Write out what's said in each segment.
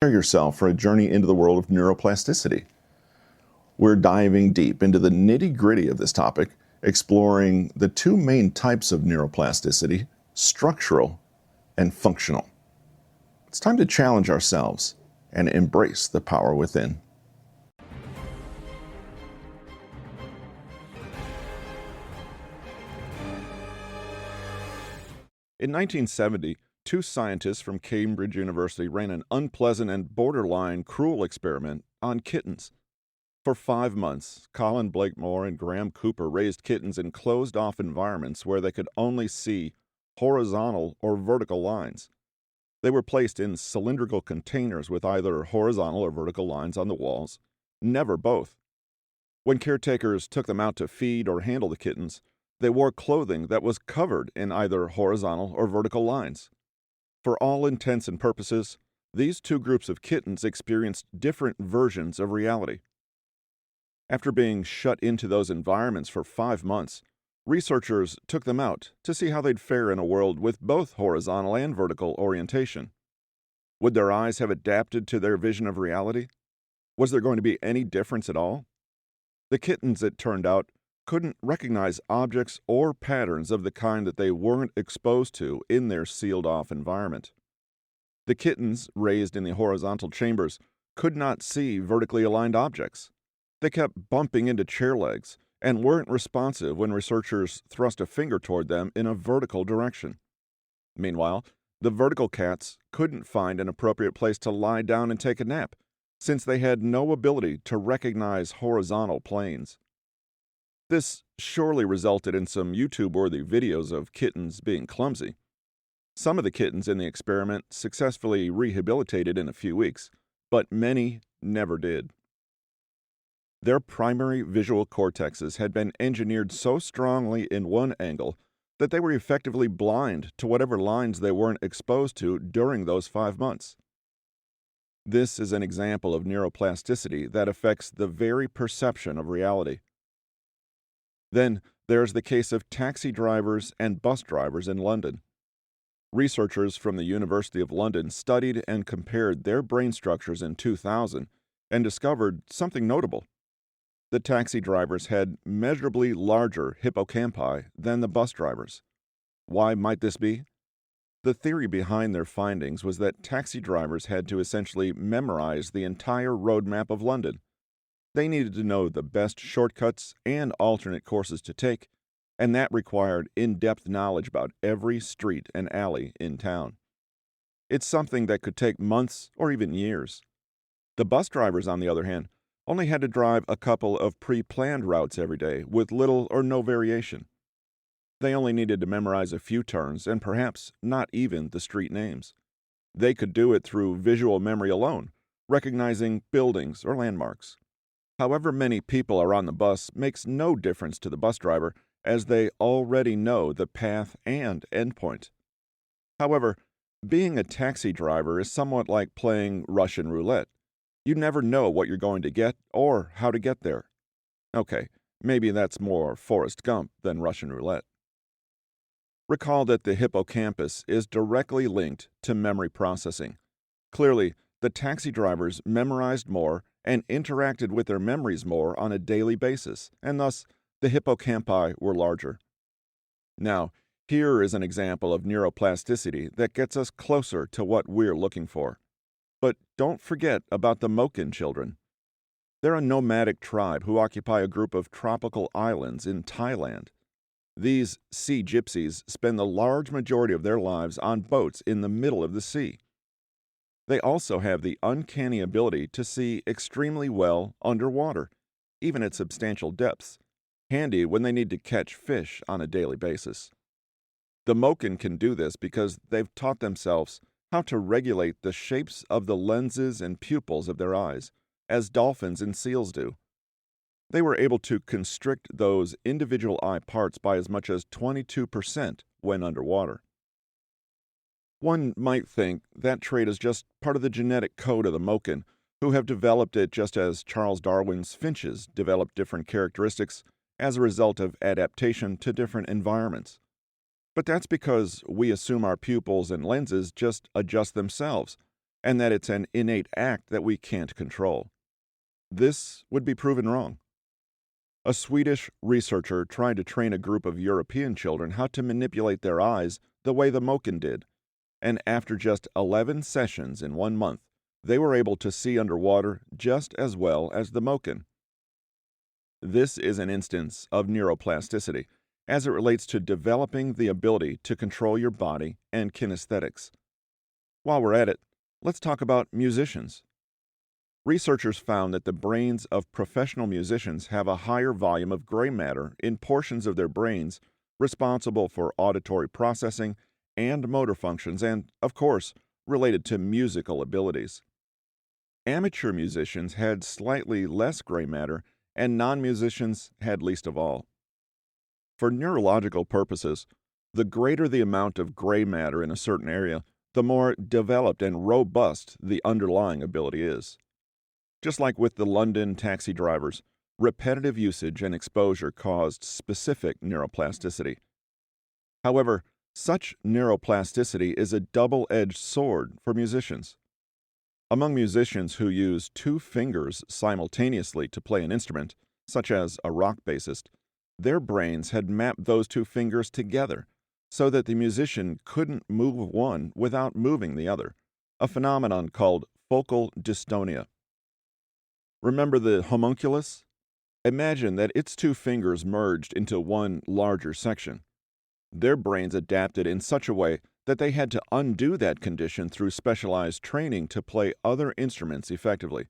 Prepare yourself for a journey into the world of neuroplasticity. We're diving deep into the nitty-gritty of this topic, exploring the two main types of neuroplasticity, structural and functional. It's time to challenge ourselves and embrace the power within. In 1970, two scientists from Cambridge University ran an unpleasant and borderline cruel experiment on kittens. For 5 months, Colin Blakemore and Graham Cooper raised kittens in closed-off environments where they could only see horizontal or vertical lines. They were placed in cylindrical containers with either horizontal or vertical lines on the walls, never both. When caretakers took them out to feed or handle the kittens, they wore clothing that was covered in either horizontal or vertical lines. For all intents and purposes, these two groups of kittens experienced different versions of reality. After being shut into those environments for 5 months, researchers took them out to see how they'd fare in a world with both horizontal and vertical orientation. Would their eyes have adapted to their vision of reality? Was there going to be any difference at all? The kittens, it turned out, couldn't recognize objects or patterns of the kind that they weren't exposed to in their sealed-off environment. The kittens, raised in the horizontal chambers, could not see vertically aligned objects. They kept bumping into chair legs and weren't responsive when researchers thrust a finger toward them in a vertical direction. Meanwhile, the vertical cats couldn't find an appropriate place to lie down and take a nap, since they had no ability to recognize horizontal planes. This surely resulted in some YouTube-worthy videos of kittens being clumsy. Some of the kittens in the experiment successfully rehabilitated in a few weeks, but many never did. Their primary visual cortexes had been engineered so strongly in one angle that they were effectively blind to whatever lines they weren't exposed to during those 5 months. This is an example of neuroplasticity that affects the very perception of reality. Then there's the case of taxi drivers and bus drivers in London. Researchers from the University of London studied and compared their brain structures in 2000 and discovered something notable. The taxi drivers had measurably larger hippocampi than the bus drivers. Why might this be? The theory behind their findings was that taxi drivers had to essentially memorize the entire road map of London. They needed to know the best shortcuts and alternate courses to take, and that required in-depth knowledge about every street and alley in town. It's something that could take months or even years. The bus drivers, on the other hand, only had to drive a couple of pre-planned routes every day with little or no variation. They only needed to memorize a few turns and perhaps not even the street names. They could do it through visual memory alone, recognizing buildings or landmarks. However many people are on the bus makes no difference to the bus driver, as they already know the path and endpoint. However, being a taxi driver is somewhat like playing Russian roulette. You never know what you're going to get or how to get there. Okay, maybe that's more Forrest Gump than Russian roulette. Recall that the hippocampus is directly linked to memory processing. Clearly, the taxi drivers memorized more and interacted with their memories more on a daily basis, and thus the hippocampi were larger. Now, here is an example of neuroplasticity that gets us closer to what we're looking for. But don't forget about the Moken children. They're a nomadic tribe who occupy a group of tropical islands in Thailand. These sea gypsies spend the large majority of their lives on boats in the middle of the sea. They also have the uncanny ability to see extremely well underwater, even at substantial depths, handy when they need to catch fish on a daily basis. The Moken can do this because they've taught themselves how to regulate the shapes of the lenses and pupils of their eyes, as dolphins and seals do. They were able to constrict those individual eye parts by as much as 22% when underwater. One might think that trait is just part of the genetic code of the Moken, who have developed it just as Charles Darwin's finches developed different characteristics as a result of adaptation to different environments. But that's because we assume our pupils and lenses just adjust themselves, and that it's an innate act that we can't control. This would be proven wrong. A Swedish researcher tried to train a group of European children how to manipulate their eyes the way the Moken did, and after just 11 sessions in 1 month, they were able to see underwater just as well as the Moken. This is an instance of neuroplasticity, as it relates to developing the ability to control your body and kinesthetics. While we're at it, let's talk about musicians. Researchers found that the brains of professional musicians have a higher volume of gray matter in portions of their brains responsible for auditory processing and motor functions and, of course, related to musical abilities. Amateur musicians had slightly less gray matter, and non-musicians had least of all. For neurological purposes, the greater the amount of gray matter in a certain area, the more developed and robust the underlying ability is. Just like with the London taxi drivers, repetitive usage and exposure caused specific neuroplasticity. However, such neuroplasticity is a double-edged sword for musicians. Among musicians who use 2 fingers simultaneously to play an instrument, such as a rock bassist, their brains had mapped those 2 fingers together so that the musician couldn't move one without moving the other, a phenomenon called focal dystonia. Remember the homunculus? Imagine that its 2 fingers merged into one larger section. Their brains adapted in such a way that they had to undo that condition through specialized training to play other instruments effectively.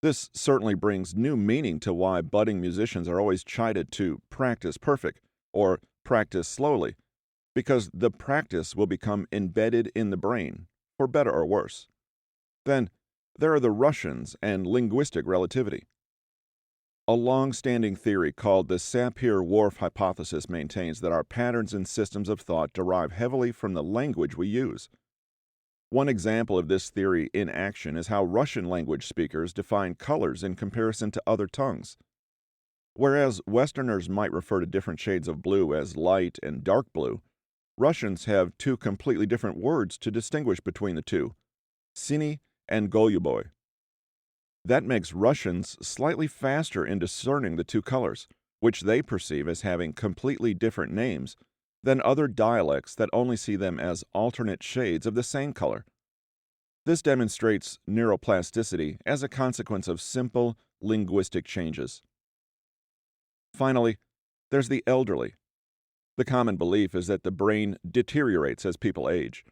This certainly brings new meaning to why budding musicians are always chided to practice perfect or practice slowly, because the practice will become embedded in the brain, for better or worse. Then, there are the Russians and linguistic relativity. A long-standing theory called the Sapir-Whorf hypothesis maintains that our patterns and systems of thought derive heavily from the language we use. One example of this theory in action is how Russian language speakers define colors in comparison to other tongues. Whereas Westerners might refer to different shades of blue as light and dark blue, Russians have 2 completely different words to distinguish between the two, siny and goluboy. That makes Russians slightly faster in discerning the 2 colors, which they perceive as having completely different names, than other dialects that only see them as alternate shades of the same color. This demonstrates neuroplasticity as a consequence of simple linguistic changes. Finally, there's the elderly. The common belief is that the brain deteriorates as people age,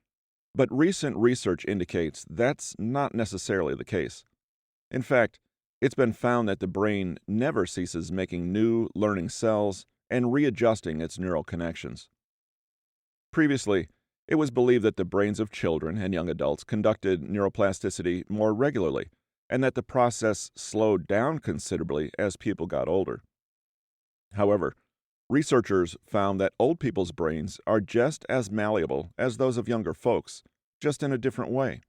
but recent research indicates that's not necessarily the case. In fact, it's been found that the brain never ceases making new learning cells and readjusting its neural connections. Previously, it was believed that the brains of children and young adults conducted neuroplasticity more regularly, and that the process slowed down considerably as people got older. However, researchers found that old people's brains are just as malleable as those of younger folks, just in a different way.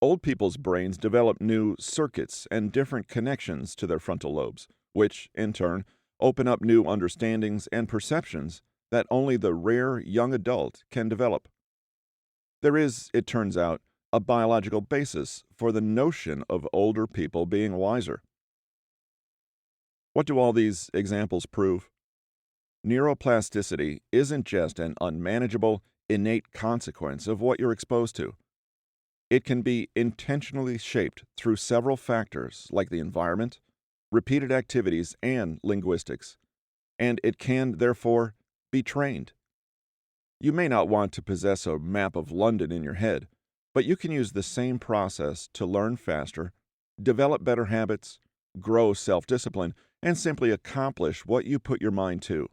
Old people's brains develop new circuits and different connections to their frontal lobes, which, in turn, open up new understandings and perceptions that only the rare young adult can develop. There is, it turns out, a biological basis for the notion of older people being wiser. What do all these examples prove? Neuroplasticity isn't just an unmanageable, innate consequence of what you're exposed to. It can be intentionally shaped through several factors like the environment, repeated activities, and linguistics, and it can, therefore, be trained. You may not want to possess a map of London in your head, but you can use the same process to learn faster, develop better habits, grow self-discipline, and simply accomplish what you put your mind to.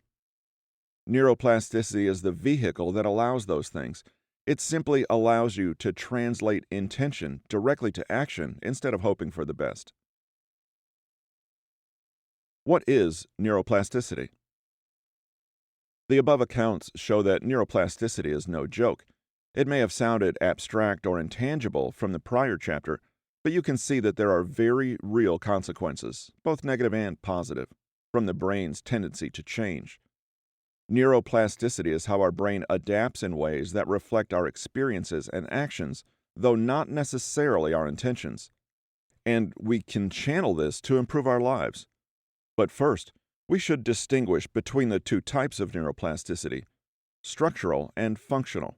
Neuroplasticity is the vehicle that allows those things. It simply allows you to translate intention directly to action instead of hoping for the best. What is neuroplasticity? The above accounts show that neuroplasticity is no joke. It may have sounded abstract or intangible from the prior chapter, but you can see that there are very real consequences, both negative and positive, from the brain's tendency to change. Neuroplasticity is how our brain adapts in ways that reflect our experiences and actions though not necessarily our intentions. And we can channel this to improve our lives. But first, we should distinguish between the two types of neuroplasticity, structural and functional.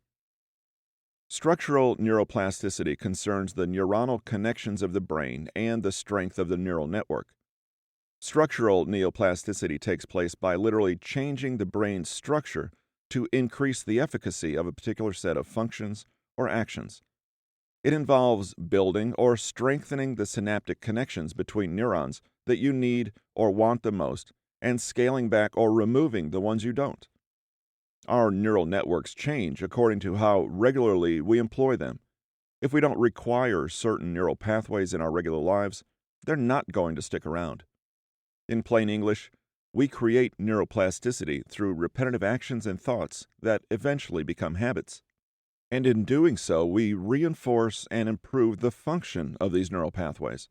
Structural neuroplasticity concerns the neuronal connections of the brain and the strength of the neural network. Structural neuroplasticity takes place by literally changing the brain's structure to increase the efficacy of a particular set of functions or actions. It involves building or strengthening the synaptic connections between neurons that you need or want the most, and scaling back or removing the ones you don't. Our neural networks change according to how regularly we employ them. If we don't require certain neural pathways in our regular lives, they're not going to stick around. In plain English, we create neuroplasticity through repetitive actions and thoughts that eventually become habits. And in doing so, we reinforce and improve the function of these neural pathways.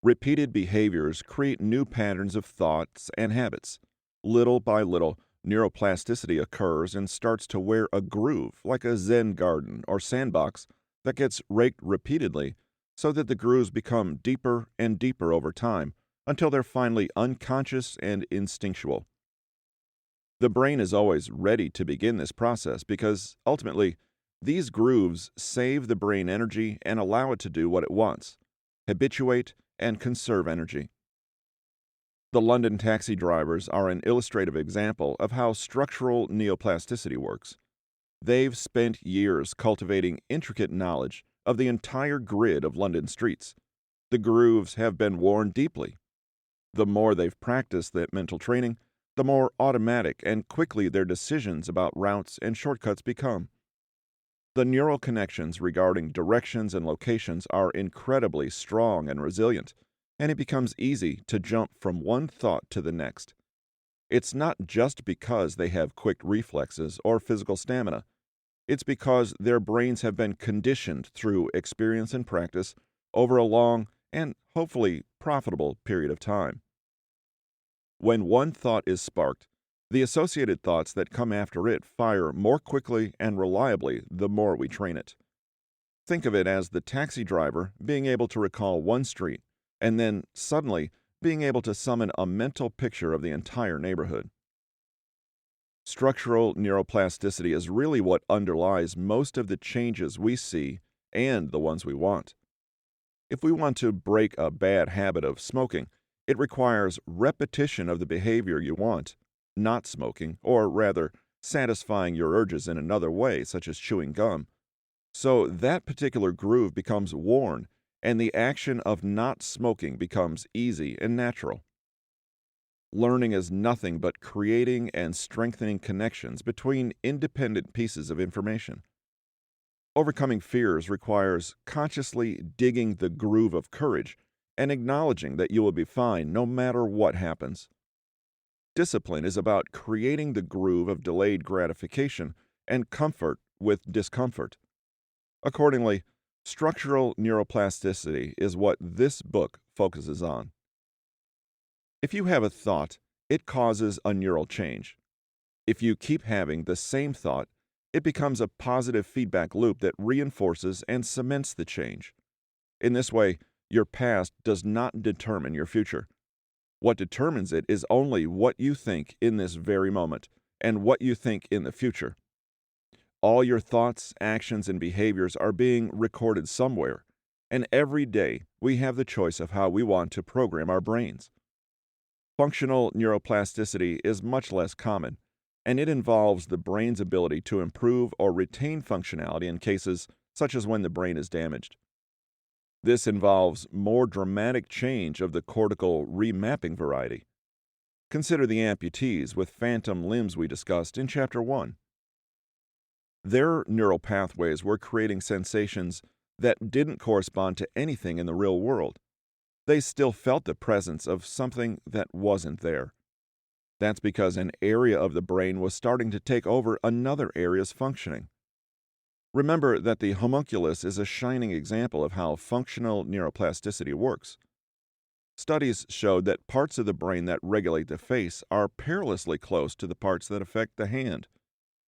Repeated behaviors create new patterns of thoughts and habits. Little by little, neuroplasticity occurs and starts to wear a groove, like a Zen garden or sandbox that gets raked repeatedly so that the grooves become deeper and deeper over time until they're finally unconscious and instinctual. The brain is always ready to begin this process because, ultimately, these grooves save the brain energy and allow it to do what it wants: habituate and conserve energy. The London taxi drivers are an illustrative example of how structural neuroplasticity works. They've spent years cultivating intricate knowledge of the entire grid of London streets. The grooves have been worn deeply. The more they've practiced that mental training, the more automatic and quickly their decisions about routes and shortcuts become. The neural connections regarding directions and locations are incredibly strong and resilient, and it becomes easy to jump from one thought to the next. It's not just because they have quick reflexes or physical stamina. It's because their brains have been conditioned through experience and practice over a long and hopefully profitable period of time. When one thought is sparked, the associated thoughts that come after it fire more quickly and reliably the more we train it. Think of it as the taxi driver being able to recall one street and then suddenly being able to summon a mental picture of the entire neighborhood. Structural neuroplasticity is really what underlies most of the changes we see and the ones we want. If we want to break a bad habit of smoking, it requires repetition of the behavior you want, not smoking, or rather, satisfying your urges in another way, such as chewing gum. So that particular groove becomes worn, and the action of not smoking becomes easy and natural. Learning is nothing but creating and strengthening connections between independent pieces of information. Overcoming fears requires consciously digging the groove of courage and acknowledging that you will be fine no matter what happens. Discipline is about creating the groove of delayed gratification and comfort with discomfort. Accordingly, structural neuroplasticity is what this book focuses on. If you have a thought, it causes a neural change. If you keep having the same thought, it becomes a positive feedback loop that reinforces and cements the change. In this way, your past does not determine your future. What determines it is only what you think in this very moment and what you think in the future. All your thoughts, actions, and behaviors are being recorded somewhere, and every day we have the choice of how we want to program our brains. Functional neuroplasticity is much less common, and it involves the brain's ability to improve or retain functionality in cases such as when the brain is damaged. This involves more dramatic change of the cortical remapping variety. Consider the amputees with phantom limbs we discussed in Chapter 1. Their neural pathways were creating sensations that didn't correspond to anything in the real world. They still felt the presence of something that wasn't there. That's because an area of the brain was starting to take over another area's functioning. Remember that the homunculus is a shining example of how functional neuroplasticity works. Studies showed that parts of the brain that regulate the face are perilously close to the parts that affect the hand.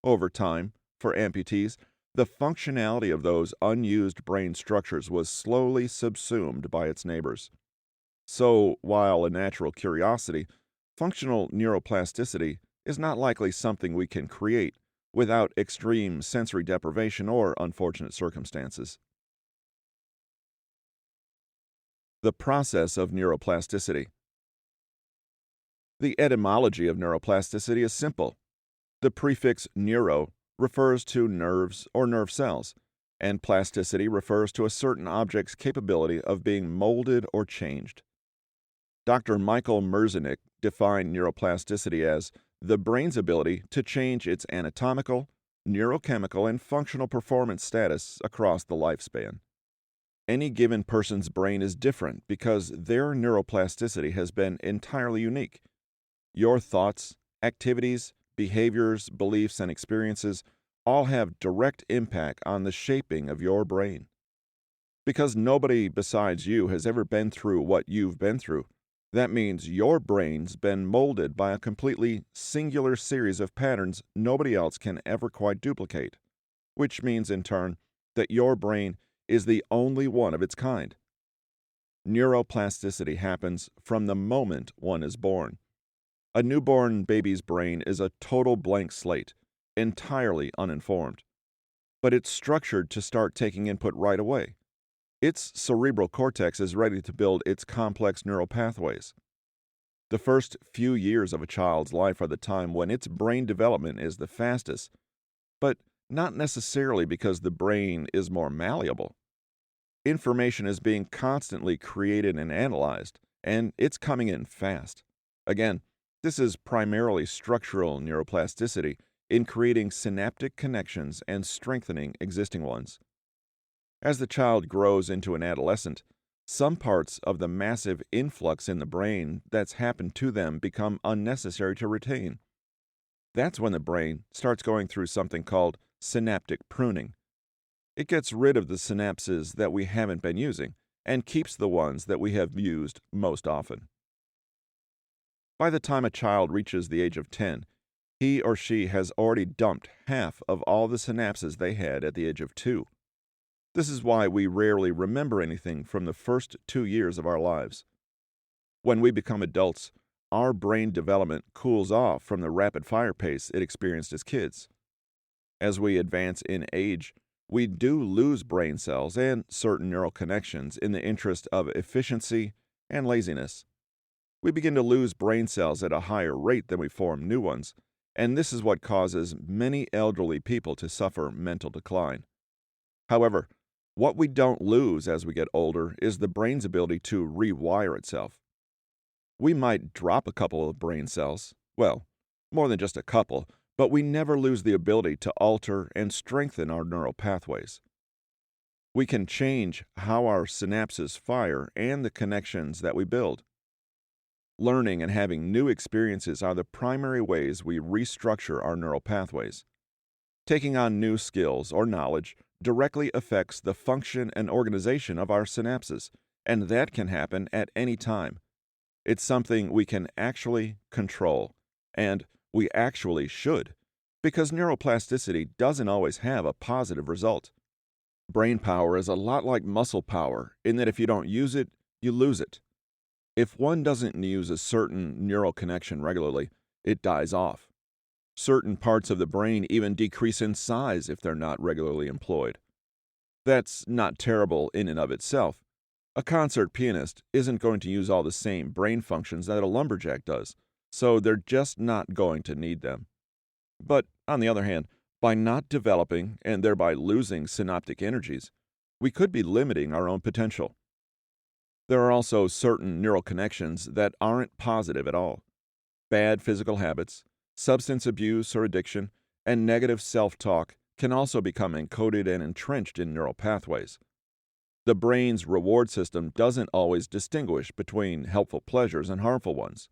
Over time, for amputees, The functionality of those unused brain structures was slowly subsumed by its neighbors. So, while a natural curiosity, functional neuroplasticity is not likely something we can create without extreme sensory deprivation or unfortunate circumstances. The process of neuroplasticity. The etymology of neuroplasticity is simple. The prefix neuro refers to nerves or nerve cells, and plasticity refers to a certain object's capability of being molded or changed. Dr. Michael Merzenich defined neuroplasticity as the brain's ability to change its anatomical, neurochemical, and functional performance status across the lifespan. Any given person's brain is different because their neuroplasticity has been entirely unique. Your thoughts, activities, behaviors, beliefs, and experiences all have direct impact on the shaping of your brain. Because nobody besides you has ever been through what you've been through, that means your brain's been molded by a completely singular series of patterns nobody else can ever quite duplicate, which means in turn that your brain is the only one of its kind. Neuroplasticity happens from the moment one is born. A newborn baby's brain is a total blank slate, entirely uninformed. But it's structured to start taking input right away. Its cerebral cortex is ready to build its complex neural pathways. The first few years of a child's life are the time when its brain development is the fastest, but not necessarily because the brain is more malleable. Information is being constantly created and analyzed, and it's coming in fast. Again, this is primarily structural neuroplasticity in creating synaptic connections and strengthening existing ones. As the child grows into an adolescent, some parts of the massive influx in the brain that's happened to them become unnecessary to retain. That's when the brain starts going through something called synaptic pruning. It gets rid of the synapses that we haven't been using and keeps the ones that we have used most often. By the time a child reaches the age of 10, he or she has already dumped half of all the synapses they had at the age of 2. This is why we rarely remember anything from the first 2 years of our lives. When we become adults, our brain development cools off from the rapid-fire pace it experienced as kids. As we advance in age, we do lose brain cells and certain neural connections in the interest of efficiency and laziness. We begin to lose brain cells at a higher rate than we form new ones, and this is what causes many elderly people to suffer mental decline. However, what we don't lose as we get older is the brain's ability to rewire itself. We might drop a couple of brain cells, well, more than just a couple, but we never lose the ability to alter and strengthen our neural pathways. We can change how our synapses fire and the connections that we build. Learning and having new experiences are the primary ways we restructure our neural pathways. Taking on new skills or knowledge directly affects the function and organization of our synapses, and that can happen at any time. It's something we can actually control, and we actually should, because neuroplasticity doesn't always have a positive result. Brain power is a lot like muscle power in that if you don't use it, you lose it. If one doesn't use a certain neural connection regularly, it dies off. Certain parts of the brain even decrease in size if they're not regularly employed. That's not terrible in and of itself. A concert pianist isn't going to use all the same brain functions that a lumberjack does, so they're just not going to need them. But, on the other hand, by not developing and thereby losing synaptic energies, we could be limiting our own potential. There are also certain neural connections that aren't positive at all. Bad physical habits, substance abuse or addiction, and negative self-talk can also become encoded and entrenched in neural pathways. The brain's reward system doesn't always distinguish between helpful pleasures and harmful ones.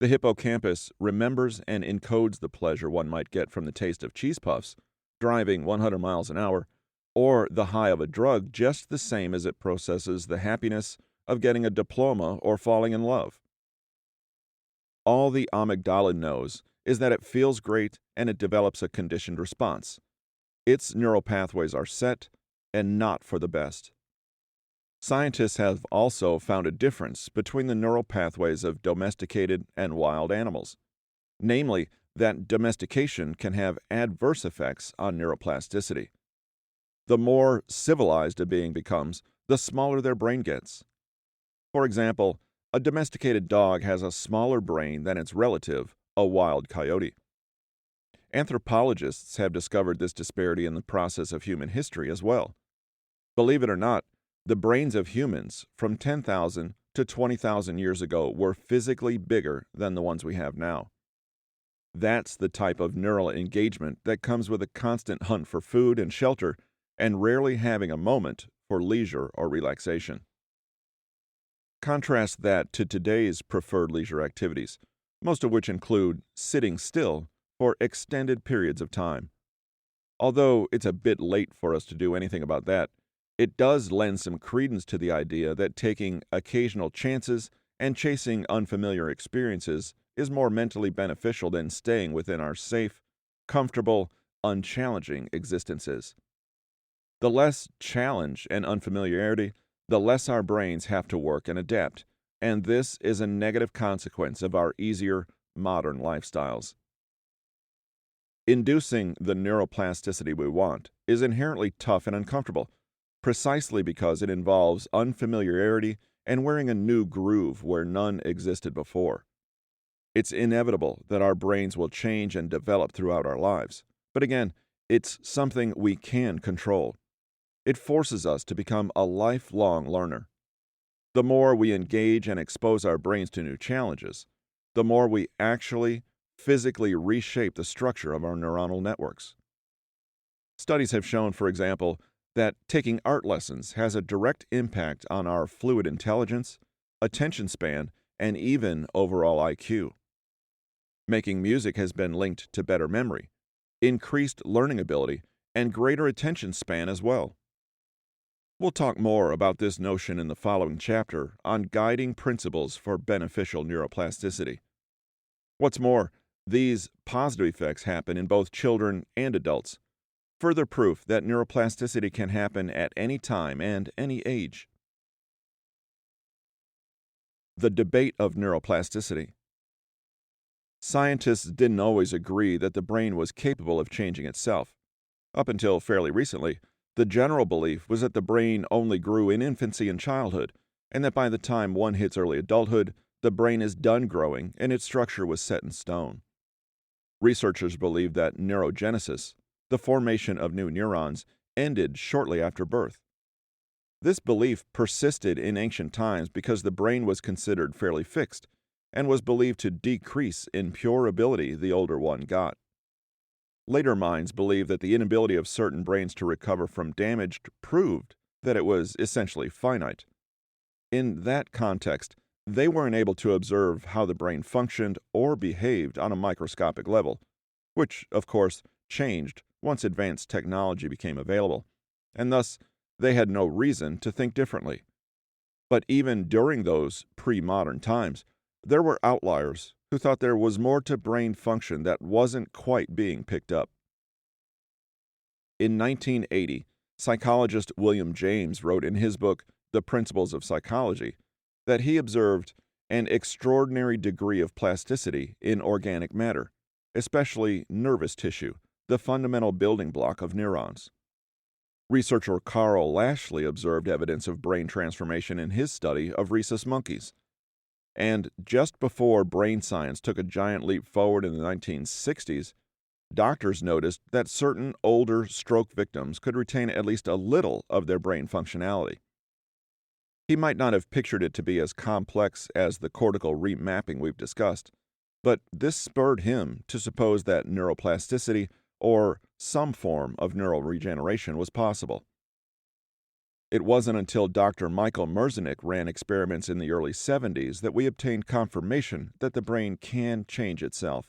The hippocampus remembers and encodes the pleasure one might get from the taste of cheese puffs, driving 100 miles an hour, or the high of a drug just the same as it processes the happiness of getting a diploma or falling in love. All the amygdala knows is that it feels great and it develops a conditioned response. its neural pathways are set and not for the best. Scientists have also found a difference between the neural pathways of domesticated and wild animals, namely that domestication can have adverse effects on neuroplasticity. The more civilized a being becomes, the smaller their brain gets. For example, a domesticated dog has a smaller brain than its relative, a wild coyote. Anthropologists have discovered this disparity in the process of human history as well. Believe it or not, the brains of humans from 10,000 to 20,000 years ago were physically bigger than the ones we have now. That's the type of neural engagement that comes with a constant hunt for food and shelter and rarely having a moment for leisure or relaxation. Contrast that to today's preferred leisure activities, most of which include sitting still for extended periods of time. Although it's a bit late for us to do anything about that, it does lend some credence to the idea that taking occasional chances and chasing unfamiliar experiences is more mentally beneficial than staying within our safe, comfortable, unchallenging existences. The less challenge and unfamiliarity, the less our brains have to work and adapt, and this is a negative consequence of our easier, modern lifestyles. Inducing the neuroplasticity we want is inherently tough and uncomfortable, precisely because it involves unfamiliarity and wearing a new groove where none existed before. It's inevitable that our brains will change and develop throughout our lives, but again, it's something we can control. It forces us to become a lifelong learner. The more we engage and expose our brains to new challenges, the more we actually physically reshape the structure of our neuronal networks. Studies have shown, for example, that taking art lessons has a direct impact on our fluid intelligence, attention span, and even overall IQ. Making music has been linked to better memory, increased learning ability, and greater attention span as well. We'll talk more about this notion in the following chapter on guiding principles for beneficial neuroplasticity. What's more, these positive effects happen in both children and adults, further proof that neuroplasticity can happen at any time and any age. The debate of neuroplasticity. Scientists didn't always agree that the brain was capable of changing itself. Up until fairly recently, the general belief was that the brain only grew in infancy and childhood, and that by the time one hits early adulthood, the brain is done growing and its structure was set in stone. Researchers believe that neurogenesis, the formation of new neurons, ended shortly after birth. This belief persisted in ancient times because the brain was considered fairly fixed and was believed to decrease in pure ability the older one got. Later minds believed that the inability of certain brains to recover from damage proved that it was essentially finite. In that context, they weren't able to observe how the brain functioned or behaved on a microscopic level, which, of course, changed once advanced technology became available, and thus they had no reason to think differently. But even during those pre-modern times, there were outliers who thought there was more to brain function that wasn't quite being picked up. In 1980, psychologist William James wrote in his book, The Principles of Psychology, that he observed an extraordinary degree of plasticity in organic matter, especially nervous tissue, the fundamental building block of neurons. Researcher Carl Lashley observed evidence of brain transformation in his study of rhesus monkeys. And just before brain science took a giant leap forward in the 1960s, doctors noticed that certain older stroke victims could retain at least a little of their brain functionality. He might not have pictured it to be as complex as the cortical remapping we've discussed, but this spurred him to suppose that neuroplasticity or some form of neural regeneration was possible. It wasn't until Dr. Michael Merzenich ran experiments in the early 70s that we obtained confirmation that the brain can change itself.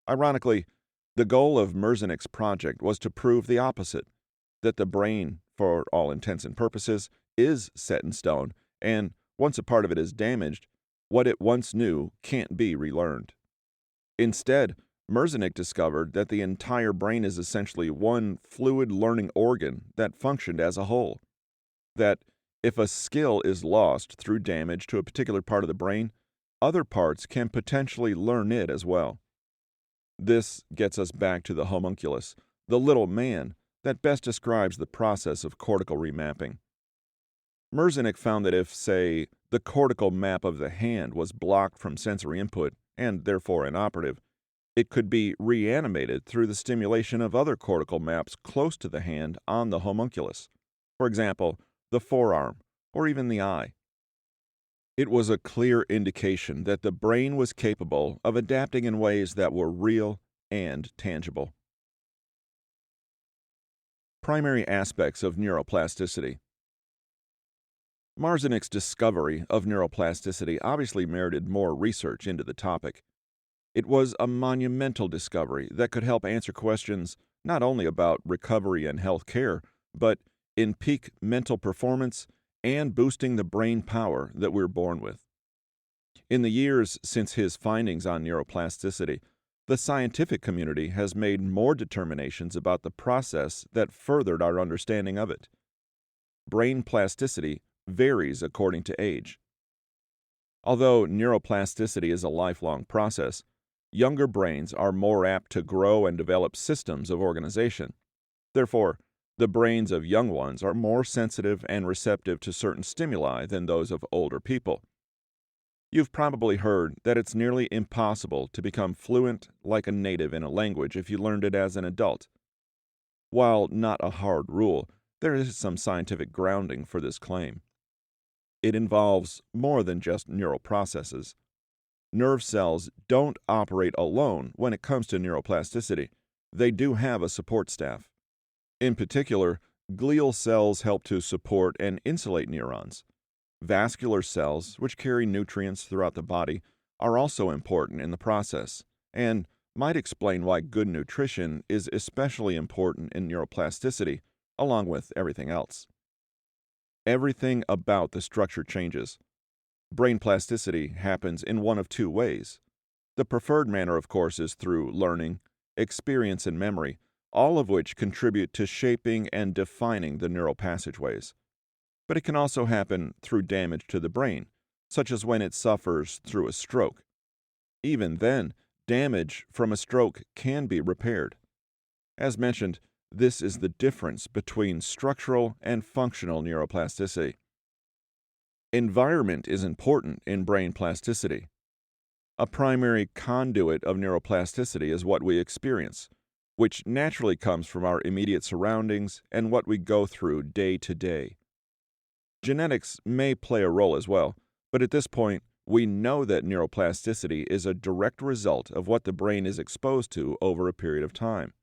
Ironically, the goal of Merzenich's project was to prove the opposite, that the brain, for all intents and purposes, is set in stone, and once a part of it is damaged, what it once knew can't be relearned. Instead, Merzenich discovered that the entire brain is essentially one fluid learning organ that functioned as a whole. That if a skill is lost through damage to a particular part of the brain, other parts can potentially learn it as well. This gets us back to the homunculus, the little man, that best describes the process of cortical remapping. Merzenich found that if, say, the cortical map of the hand was blocked from sensory input, and therefore inoperative, it could be reanimated through the stimulation of other cortical maps close to the hand on the homunculus. For example, the forearm, or even the eye. It was a clear indication that the brain was capable of adapting in ways that were real and tangible. Primary aspects of neuroplasticity. Marzenich's discovery of neuroplasticity obviously merited more research into the topic. It was a monumental discovery that could help answer questions not only about recovery and health care, but in peak mental performance and boosting the brain power that we're born with. In the years since his findings on neuroplasticity, the scientific community has made more determinations about the process that furthered our understanding of it. Brain plasticity varies according to age. Although neuroplasticity is a lifelong process, younger brains are more apt to grow and develop systems of organization. Therefore, the brains of young ones are more sensitive and receptive to certain stimuli than those of older people. You've probably heard that it's nearly impossible to become fluent like a native in a language if you learned it as an adult. While not a hard rule, there is some scientific grounding for this claim. It involves more than just neural processes. Nerve cells don't operate alone when it comes to neuroplasticity. They do have a support staff. In particular, glial cells help to support and insulate neurons. Vascular cells, which carry nutrients throughout the body, are also important in the process, and might explain why good nutrition is especially important in neuroplasticity, along with everything else. Everything about the structure changes. Brain plasticity happens in one of two ways. The preferred manner, of course, is through learning, experience, and memory, all of which contribute to shaping and defining the neural passageways. But it can also happen through damage to the brain, such as when it suffers through a stroke. Even then, damage from a stroke can be repaired. As mentioned, this is the difference between structural and functional neuroplasticity. Environment is important in brain plasticity. A primary conduit of neuroplasticity is what we experience, which naturally comes from our immediate surroundings and what we go through day to day. Genetics may play a role as well, but at this point, we know that neuroplasticity is a direct result of what the brain is exposed to over a period of time.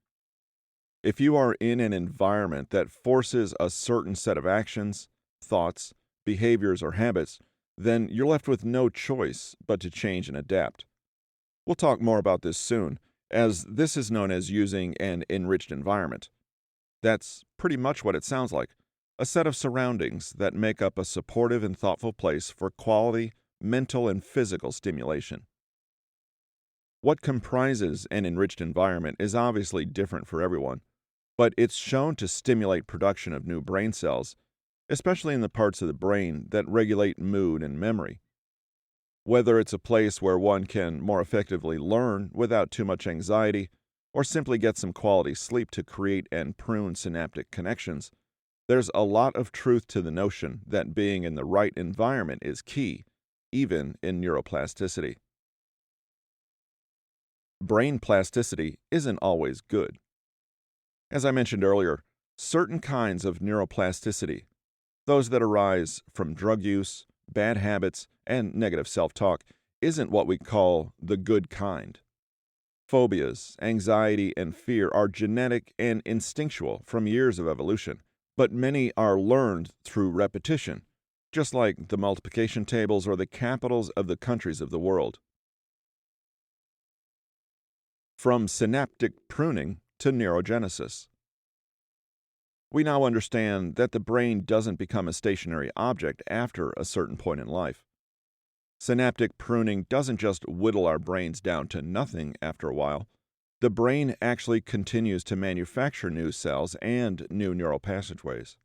If you are in an environment that forces a certain set of actions, thoughts, behaviors, or habits, then you're left with no choice but to change and adapt. We'll talk more about this soon, as this is known as using an enriched environment. That's pretty much what it sounds like, a set of surroundings that make up a supportive and thoughtful place for quality, mental, and physical stimulation. What comprises an enriched environment is obviously different for everyone, but it's shown to stimulate production of new brain cells, especially in the parts of the brain that regulate mood and memory. Whether it's a place where one can more effectively learn without too much anxiety, or simply get some quality sleep to create and prune synaptic connections, there's a lot of truth to the notion that being in the right environment is key, even in neuroplasticity. Brain plasticity isn't always good. As I mentioned earlier, certain kinds of neuroplasticity, those that arise from drug use, bad habits, and negative self-talk, isn't what we call the good kind. Phobias, anxiety, and fear are genetic and instinctual from years of evolution, but many are learned through repetition, just like the multiplication tables or the capitals of the countries of the world. From synaptic pruning to neurogenesis. We now understand that the brain doesn't become a stationary object after a certain point in life. Synaptic pruning doesn't just whittle our brains down to nothing after a while, The brain actually continues to manufacture new cells and new neural passageways.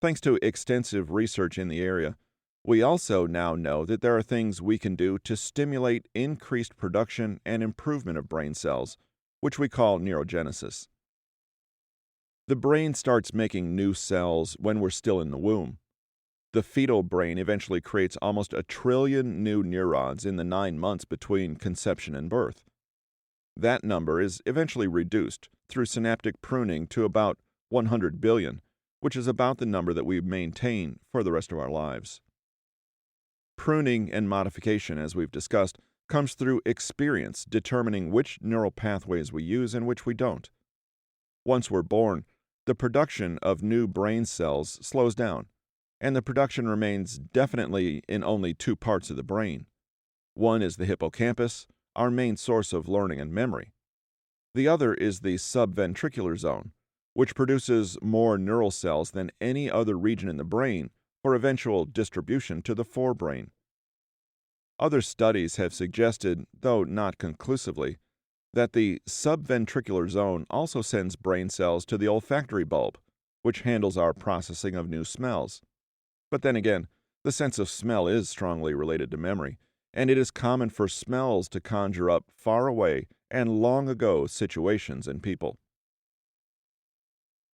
Thanks to extensive research in the area, we also now know that there are things we can do to stimulate increased production and improvement of brain cells, which we call neurogenesis. The brain starts making new cells when we're still in the womb. The fetal brain eventually creates almost 1 trillion new neurons in the 9 months between conception and birth. That number is eventually reduced through synaptic pruning to about 100 billion, which is about the number that we maintain for the rest of our lives. Pruning and modification, as we've discussed, comes through experience determining which neural pathways we use and which we don't. Once we're born, the production of new brain cells slows down, and the production remains definitely in only 2 parts of the brain. One is the hippocampus, our main source of learning and memory. The other is the subventricular zone, which produces more neural cells than any other region in the brain for eventual distribution to the forebrain. Other studies have suggested, though not conclusively, that the subventricular zone also sends brain cells to the olfactory bulb, which handles our processing of new smells. But then again, the sense of smell is strongly related to memory, and it is common for smells to conjure up far away and long ago situations and people.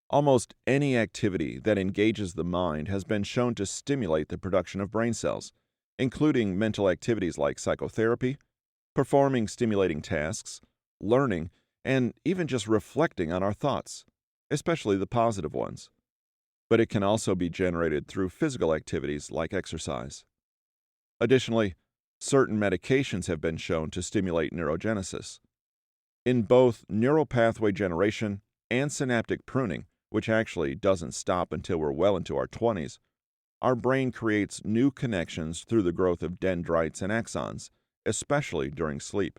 Almost any activity that engages the mind has been shown to stimulate the production of brain cells, including mental activities like psychotherapy, performing stimulating tasks, learning, and even just reflecting on our thoughts, especially the positive ones. But it can also be generated through physical activities like exercise. Additionally, certain medications have been shown to stimulate neurogenesis. In both neural pathway generation and synaptic pruning, which actually doesn't stop until we're well into our 20s, our brain creates new connections through the growth of dendrites and axons, especially during sleep.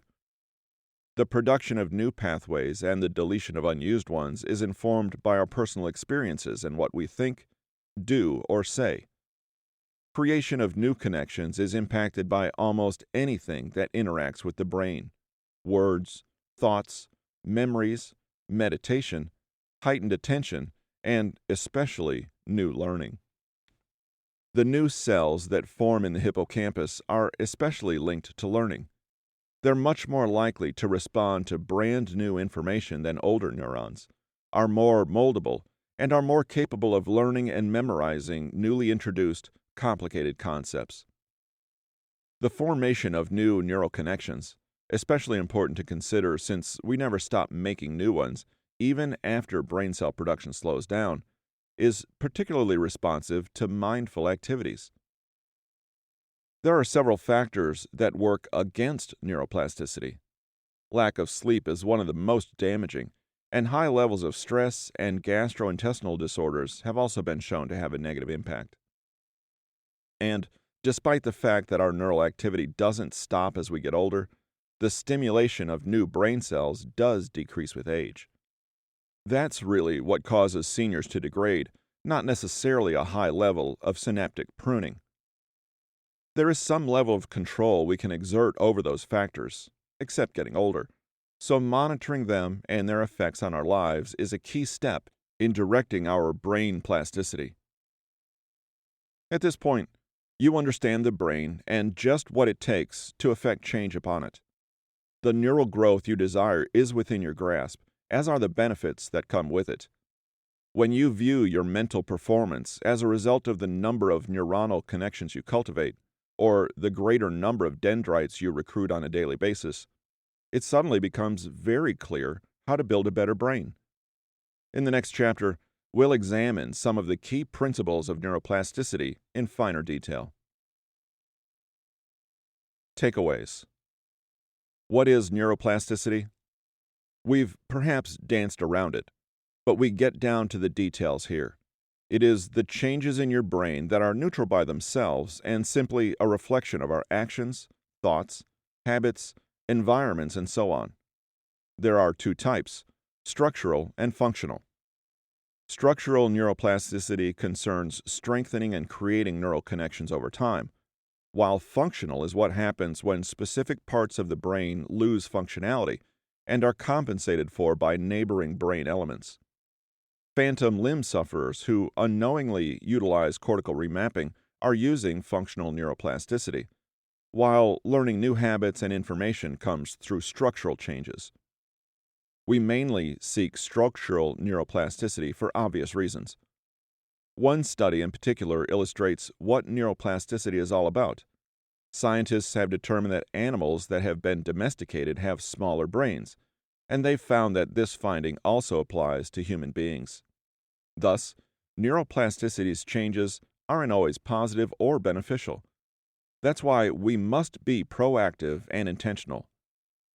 The production of new pathways and the deletion of unused ones is informed by our personal experiences and what we think, do, or say. Creation of new connections is impacted by almost anything that interacts with the brain: words, thoughts, memories, meditation, heightened attention, and especially new learning. The new cells that form in the hippocampus are especially linked to learning. They're much more likely to respond to brand new information than older neurons, are more moldable, and are more capable of learning and memorizing newly introduced, complicated concepts. The formation of new neural connections, especially important to consider since we never stop making new ones, even after brain cell production slows down, is particularly responsive to mindful activities. There are several factors that work against neuroplasticity. Lack of sleep is one of the most damaging, and high levels of stress and gastrointestinal disorders have also been shown to have a negative impact. And despite the fact that our neural activity doesn't stop as we get older, the stimulation of new brain cells does decrease with age. That's really what causes seniors to degrade, not necessarily a high level of synaptic pruning. There is some level of control we can exert over those factors, except getting older, so monitoring them and their effects on our lives is a key step in directing our brain plasticity. At this point, you understand the brain and just what it takes to effect change upon it. The neural growth you desire is within your grasp, as are the benefits that come with it. When you view your mental performance as a result of the number of neuronal connections you cultivate, or the greater number of dendrites you recruit on a daily basis, it suddenly becomes very clear how to build a better brain. In the next chapter, we'll examine some of the key principles of neuroplasticity in finer detail. Takeaways. What is neuroplasticity? We've perhaps danced around it, but we get down to the details here. It is the changes in your brain that are neutral by themselves and simply a reflection of our actions, thoughts, habits, environments, and so on. There are 2 types: structural and functional. Structural neuroplasticity concerns strengthening and creating neural connections over time, while functional is what happens when specific parts of the brain lose functionality, and are compensated for by neighboring brain elements. Phantom limb sufferers who unknowingly utilize cortical remapping are using functional neuroplasticity, while learning new habits and information comes through structural changes. We mainly seek structural neuroplasticity for obvious reasons. One study in particular illustrates what neuroplasticity is all about. Scientists have determined that animals that have been domesticated have smaller brains, and they've found that this finding also applies to human beings. Thus, neuroplasticity's changes aren't always positive or beneficial. That's why we must be proactive and intentional.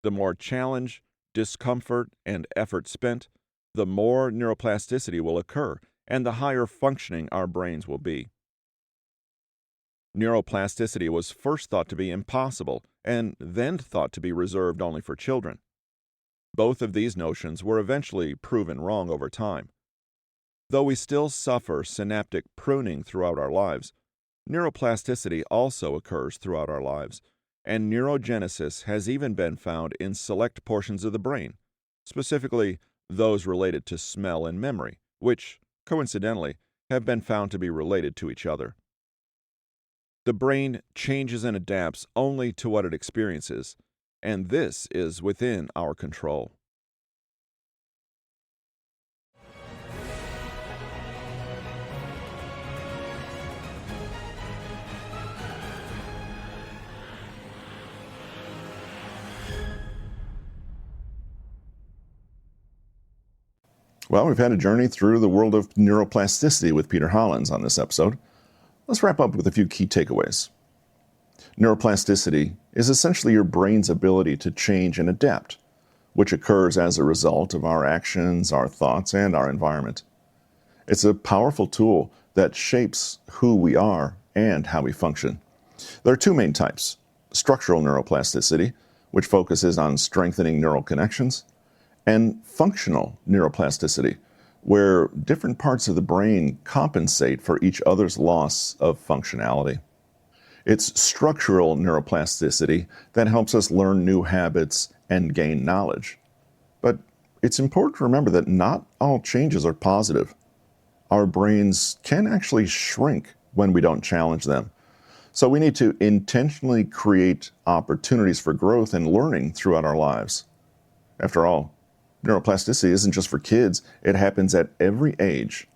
The more challenge, discomfort, and effort spent, the more neuroplasticity will occur, and the higher functioning our brains will be. Neuroplasticity was first thought to be impossible, and then thought to be reserved only for children. Both of these notions were eventually proven wrong over time. Though we still suffer synaptic pruning throughout our lives, neuroplasticity also occurs throughout our lives, and neurogenesis has even been found in select portions of the brain, specifically those related to smell and memory, which, coincidentally, have been found to be related to each other. The brain changes and adapts only to what it experiences, and this is within our control. Well, we've had a journey through the world of neuroplasticity with Peter Hollins on this episode. Let's wrap up with a few key takeaways. Neuroplasticity is essentially your brain's ability to change and adapt, which occurs as a result of our actions, our thoughts, and our environment. It's a powerful tool that shapes who we are and how we function. There are two main types: structural neuroplasticity, which focuses on strengthening neural connections, and functional neuroplasticity, where different parts of the brain compensate for each other's loss of functionality. It's structural neuroplasticity that helps us learn new habits and gain knowledge. But it's important to remember that not all changes are positive. Our brains can actually shrink when we don't challenge them. So we need to intentionally create opportunities for growth and learning throughout our lives. After all, neuroplasticity isn't just for kids, it happens at every age,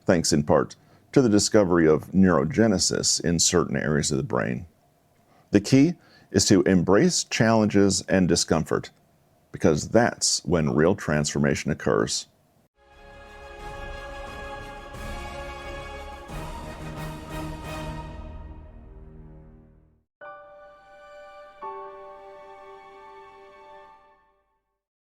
thanks in part to the discovery of neurogenesis in certain areas of the brain. The key is to embrace challenges and discomfort, because that's when real transformation occurs.